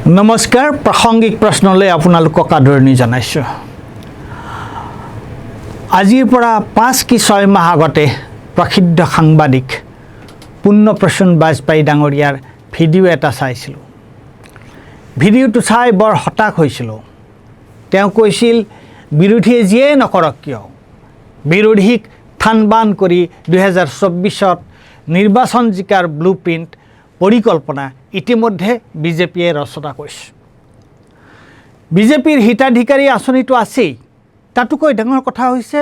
নমস্কাৰ প্ৰাসংগিক প্ৰশ্নলৈ আপোনালোকক আদৰণি জনাইছোঁ। আজিৰ পৰা 5 কি 6 মাহ আগতে প্ৰসিদ্ধ সাংবাদিক পুণ্যপ্ৰসূন বাজপেয়ী ডাঙৰীয়াৰ ভিডিঅ' এটা চাইছিলোঁ। ভিডিঅ'টো চাই বৰ হতাশ হৈছিলোঁ। তেওঁ কৈছিল বিৰোধীয়ে যিয়ে নকৰক কিয় বিৰোধীক থানবান কৰি 2024ত নিৰ্বাচন জিকাৰ ব্লুপ্ৰিণ্ট পৰিকল্পনা ইতিমধ্যে বিজেপিয়ে ৰচনা কৰিছে। বিজেপিৰ হিতাধিকাৰী আঁচনিটো আছেই, তাতোকৈ ডাঙৰ কথা হৈছে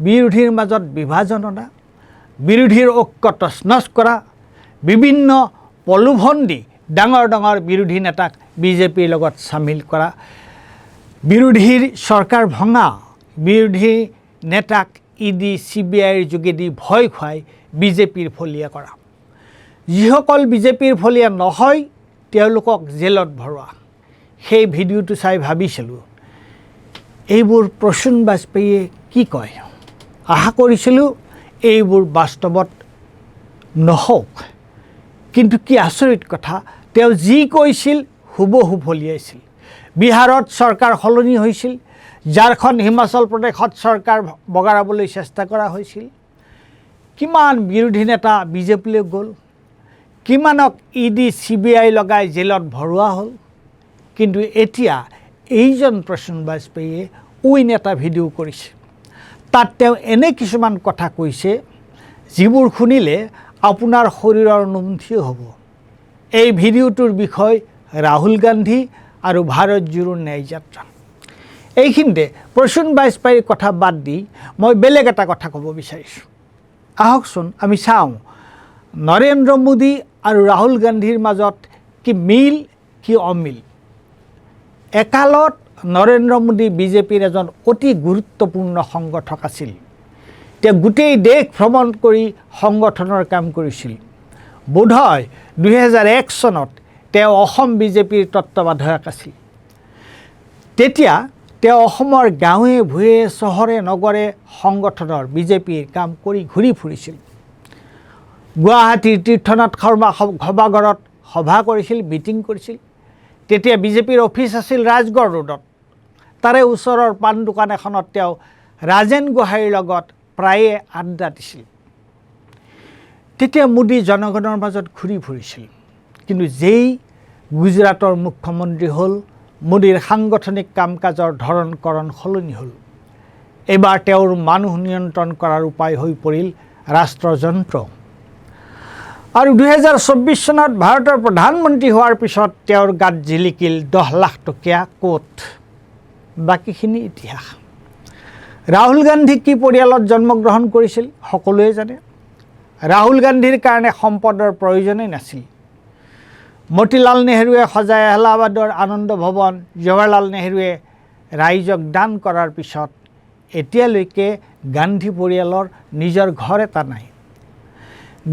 বিৰোধীৰ মাজত বিভাজন অনা, বিৰোধীৰ ঐক্য তছনছ কৰা, বিভিন্ন প্ৰলোভন দি ডাঙৰ ডাঙৰ বিৰোধী নেতাক বিজেপিৰ লগত চামিল কৰা, বিৰোধীৰ চৰকাৰ ভঙা, বিৰোধী নেতাক ইডি CBIৰ যোগেদি ভয় খুৱাই বিজেপিৰ ফলীয়া কৰা, যিসকল বিজেপিৰ ফলীয়া নহয় তেওঁলোকক জেলত ভৰোৱা। সেই ভিডিঅ'টো চাই ভাবিছিলোঁ এইবোৰ প্ৰসূন বাজপেয়ীয়ে কি কয়। আশা কৰিছিলোঁ এইবোৰ বাস্তৱত নহওক, কিন্তু কি আচৰিত কথা, তেওঁ যি কৈছিল হুবহু ফলিয়াইছিল। বিহাৰত চৰকাৰ সলনি হৈছিল, ঝাৰখণ্ড হিমাচল প্ৰদেশত চৰকাৰ বগাৰাবলৈ চেষ্টা কৰা হৈছিল। কিমান বিৰোধী নেতা বিজেপিলৈ গ'ল, কিমানক ইডি CBI লগাই জেলত ভৰোৱা হ'ল। কিন্তু এতিয়া এইজন প্ৰসূন বাজপেয়ীয়ে উইন এটা ভিডিঅ' কৰিছে। তাত তেওঁ এনে কিছুমান কথা কৈছে যিবোৰ শুনিলে আপোনাৰ শৰীৰৰ নোমথিয় হ'ব। এই ভিডিঅ'টোৰ বিষয় ৰাহুল গান্ধী আৰু ভাৰত জোড়ো ন্যায় যাত্ৰা। এইখিনিতে প্ৰসূন বাজপেয়ীৰ কথা বাদ দি মই বেলেগ এটা কথা ক'ব বিচাৰিছোঁ। আহকচোন আমি চাওঁ নৰেন্দ্ৰ মোদী আৰু ৰাহুল গান্ধীৰ মাজত কি মিল কি অমিল। একালত নৰেন্দ্ৰ মোদী বিজেপিৰ এজন অতি গুৰুত্বপূৰ্ণ সংগঠক আছিল। তেওঁ গোটেই দেশ ভ্ৰমণ কৰি সংগঠনৰ কাম কৰিছিল। বোধহয় 2001 চনত তেওঁ অসম বিজেপিৰ তত্ত্বাৱধায়ক আছিল। তেতিয়া তেওঁ অসমৰ গাঁৱে ভূঞে চহৰে নগৰে সংগঠনৰ বিজেপিৰ কাম কৰি ঘূৰি ফুৰিছিল। গুৱাহাটীৰ তীৰ্থনাথ শৰ্মা সভাঘৰত সভা কৰিছিল, মিটিং কৰিছিল। তেতিয়া বিজেপিৰ অফিচ আছিল ৰাজগড় ৰোডত। তাৰে ওচৰৰ পাণ দোকান এখনত তেওঁ ৰাজেন গোহাঁইৰ লগত প্ৰায়ে আড্ডা দিছিল। তেতিয়া মোদী জনগণৰ মাজত ঘূৰি ফুৰিছিল। কিন্তু যেই গুজৰাটৰ মুখ্যমন্ত্ৰী হ'ল, মোদীৰ সাংগঠনিক কাম কাজৰ ধৰণ সলনি হ'ল। এইবাৰ তেওঁৰ মানুহ নিয়ন্ত্ৰণ কৰাৰ উপায় হৈ পৰিল ৰাষ্ট্ৰযন্ত্ৰ। আৰু 2024 চনত ভাৰতৰ প্ৰধানমন্ত্ৰী হোৱাৰ পিছত তেওঁৰ গাত জিলিকিল 10 লাখ টকীয়া কোট। বাকীখিনি ইতিহাস। ৰাহুল গান্ধী কি পৰিয়ালত জন্মগ্ৰহণ কৰিছিল সকলোৱে জানে। ৰাহুল গান্ধীৰ কাৰণে সম্পদৰ প্ৰয়োজনেই নাছিল। মতিলাল নেহৰুৱে সজাই এলাহাবাদৰ আনন্দ ভৱন জৱাহৰলাল নেহৰুৱে ৰাইজক দান কৰাৰ পিছত এতিয়ালৈকে গান্ধী পৰিয়ালৰ নিজৰ ঘৰ এটা নাই।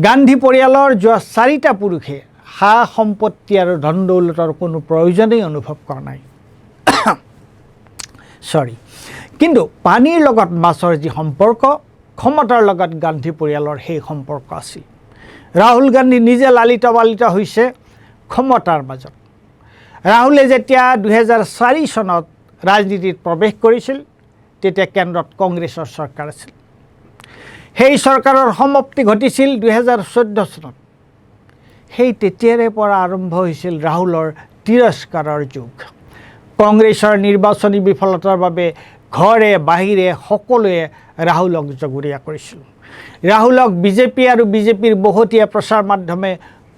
গান্ধী পৰিয়ালৰ যোৱা 4টা পুৰুষে সা সম্পত্তি আৰু ধন দৌলতৰ কোনো প্ৰয়োজনেই অনুভৱ কৰা নাই। কিন্তু পানীৰ লগত মাছৰ যি সম্পৰ্ক, ক্ষমতাৰ লগত গান্ধী পৰিয়ালৰ সেই সম্পৰ্ক আছিল। ৰাহুল গান্ধী নিজে লালিত পালিত হৈছে ক্ষমতাৰ মাজত। ৰাহুলে যেতিয়া 2004 চনত ৰাজনীতিত প্ৰৱেশ কৰিছিল তেতিয়া কেন্দ্ৰত কংগ্ৰেছৰ চৰকাৰ আছিল। সেই চৰকাৰৰ সমাপ্তি ঘটিছিল 2014 চনত। সেই তেতিয়াৰে পৰা আৰম্ভ হৈছিল ৰাহুলৰ তিৰস্কাৰৰ যুগ। কংগ্ৰেছৰ নিৰ্বাচনী বিফলতাৰ বাবে ঘৰে বাহিৰে সকলোৱে ৰাহুলক জগৰীয়া কৰিছিল। ৰাহুলক বিজেপি আৰু বিজেপিৰ বহুতীয়া প্ৰচাৰ মাধ্যমে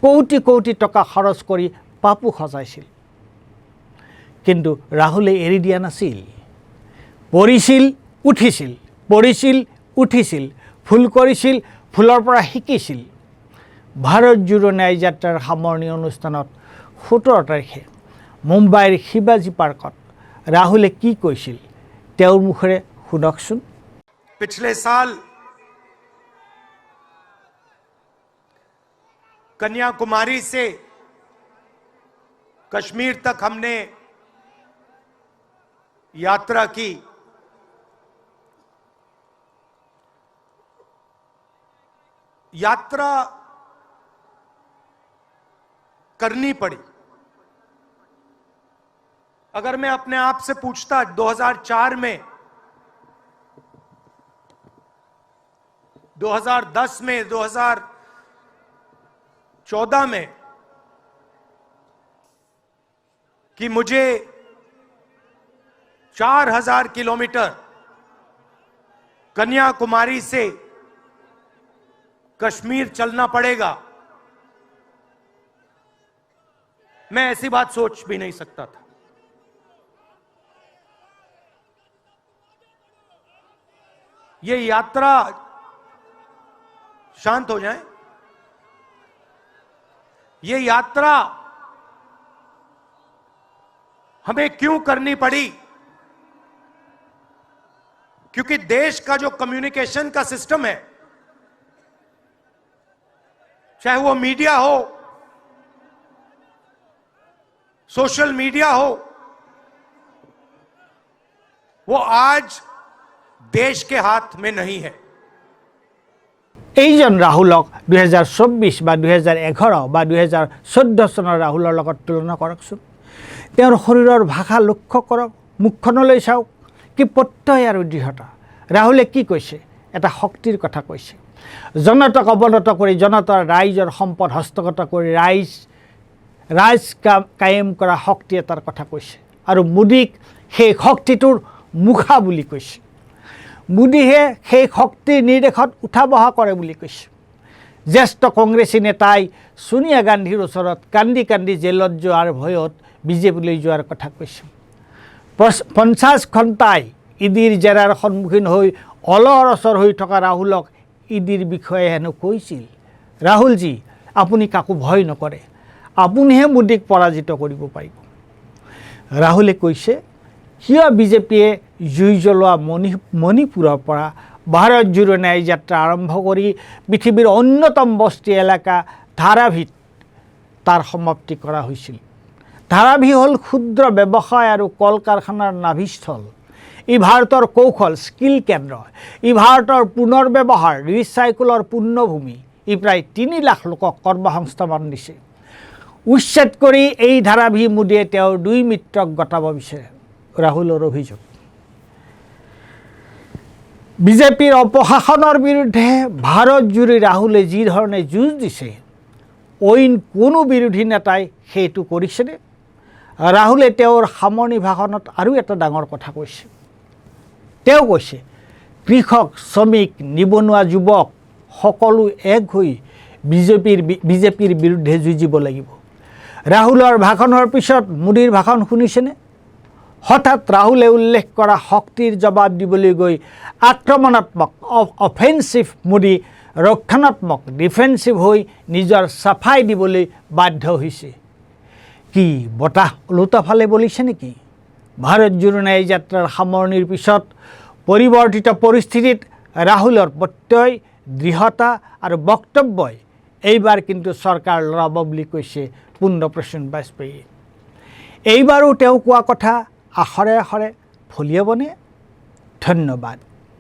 কোটি কোটি টকা খৰচ কৰি পাপু সজাইছিল। কিন্তু ৰাহুলে এৰি দিয়া নাছিল। পৰিছিল উঠিছিল, পৰিছিল উঠিছিল, ভুল কৰিছিল, ভুলৰ পৰা শিকিছিল। ভাৰত জোড়ো ন্যায় যাত্ৰাৰ সামৰণি অনুষ্ঠানত 17 তাৰিখে মুম্বাইৰ শিৱাজী পাৰ্কত ৰাহুলে কি কৈছিল তেওঁৰ মুখেৰে শুনকচোন। पिछले साल कन्याकुमारी से कश्मीर तक हमने यात्रा की। यात्रा करनी पड़ी अगर मैं अपने आप से पूछता 2004 में, 2010 में, 2014 में कि मुझे 4000 किलोमीटर कन्याकुमारी से कश्मीर चलना पड़ेगा, मैं ऐसी बात सोच भी नहीं सकता था। ये यात्रा, शांत हो जाएं, ये यात्रा हमें क्यों करनी पड़ी? क्योंकि देश का जो कम्युनिकेशन का सिस्टम है, चाहे वो मीडिया हो, सोशल मीडिया हो, वो आज देश के हाथ में नहीं है। এইজন ৰাহুলক 2024 বা 2011 বা 2014 চনৰ ৰাহুলৰ লগত তুলনা কৰকচোন। তেওঁৰ শৰীৰৰ ভাষা লক্ষ্য কৰক, মুখখনলৈ চাওক, কি প্ৰত্যয় আৰু দৃঢ়তা। ৰাহুলে কি কৈছে? এটা শক্তিৰ কথা কৈছে। জনতাক অৱনত কৰি, জনতাৰ ৰাইজৰ সম্পদ হস্তগত কৰি ৰাইজ কায়েম কৰা শক্তি এটাৰ কথা কৈছে। আৰু মোদীক সেই শক্তিটোৰ মুখা বুলি কৈছে। মোদীহে সেই শক্তিৰ নিৰ্দেশত উঠা বহা কৰে বুলি কৈছে। জ্যেষ্ঠ কংগ্ৰেছী নেতাই ছোনিয়া গান্ধীৰ ওচৰত কান্দি কান্দি জেলত যোৱাৰ ভয়ত বিজেপিলৈ যোৱাৰ কথা কৈছে। 50 ঘণ্টাই ইডিৰ জেৰাৰ সন্মুখীন হৈ অলৰ অচৰ হৈ থকা ৰাহুলক ইডিৰ বিষয়ে হেনো কৈছিল, ৰাহুলজী আপুনি কাকো ভয় নকৰে, আপুনিহে মোদীক পৰাজিত কৰিব পাৰিব। ৰাহুলে কৈছে কিয় বিজেপিয়ে জুই জ্বলোৱা মণিপুৰৰ পৰা ভাৰত জোড়ো ন্যায় যাত্ৰা আৰম্ভ কৰি পৃথিৱীৰ অন্যতম বস্তি এলেকা ধাৰাভিত তাৰ সমাপ্তি কৰা হৈছিল। ধাৰাভি হ'ল ক্ষুদ্ৰ ব্যৱসায় আৰু কল কাৰখানাৰ নাভিস্থল। ই ভাৰতৰ কৌশল স্কিল কেন্দ্ৰ। ই ভাৰতৰ পুনৰ ব্যৱহাৰ ৰিচাইকলৰ পূৰ্ণভূমি। ই প্ৰায় 3 লাখ লোকক কৰ্মসংস্থাপন দিছে। উচ্ছেদ কৰি এই ধাৰাভি মোদীয়ে তেওঁৰ 2 মিত্ৰক গতাব বিচাৰে, ৰাহুলৰ অভিযোগ। বিজেপিৰ অপশাসনৰ বিৰুদ্ধে ভাৰত জুৰি ৰাহুলে যি ধৰণে যুঁজ দিছে, অইন কোনো বিৰোধী নেতাই সেইটো কৰিছেনে? ৰাহুলে তেওঁৰ সামৰণি ভাষণত আৰু এটা ডাঙৰ কথা কৈছে। তেওঁ কৈছে কৃষক, শ্ৰমিক, নিবনুৱা, যুৱক সকলো এক হৈ বিজেপিৰ বিৰুদ্ধে যুঁজিব লাগিব। ৰাহুলৰ ভাষণৰ পিছত মোদীৰ ভাষণ শুনিছেনে? হঠাৎ ৰাহুলে উল্লেখ কৰা শক্তিৰ জবাব দিবলৈ গৈ আক্ৰমণাত্মক অফেন্সিভ মোদী ৰক্ষণাত্মক ডিফেন্সিভ হৈ নিজৰ চাফাই দিবলৈ বাধ্য হৈছে। কি বতাহ ওলোটা ফালে বলিছে নেকি? ভাৰত জোড়ো ন্যায় যাত্ৰাৰ সামৰণিৰ পিছত পৰিৱৰ্তিত পৰিস্থিতিত ৰাহুলৰ প্ৰত্যয়, দৃঢ়তা আৰু বক্তব্যই এইবাৰ কিন্তু চৰকাৰ লৰাব বুলি কৈছে পূৰ্ণ প্ৰসন্ন বাজপেয়ীয়ে। এইবাৰো তেওঁ কোৱা কথা আখৰে আখৰে ফলিয়াবনে? ধন্যবাদ।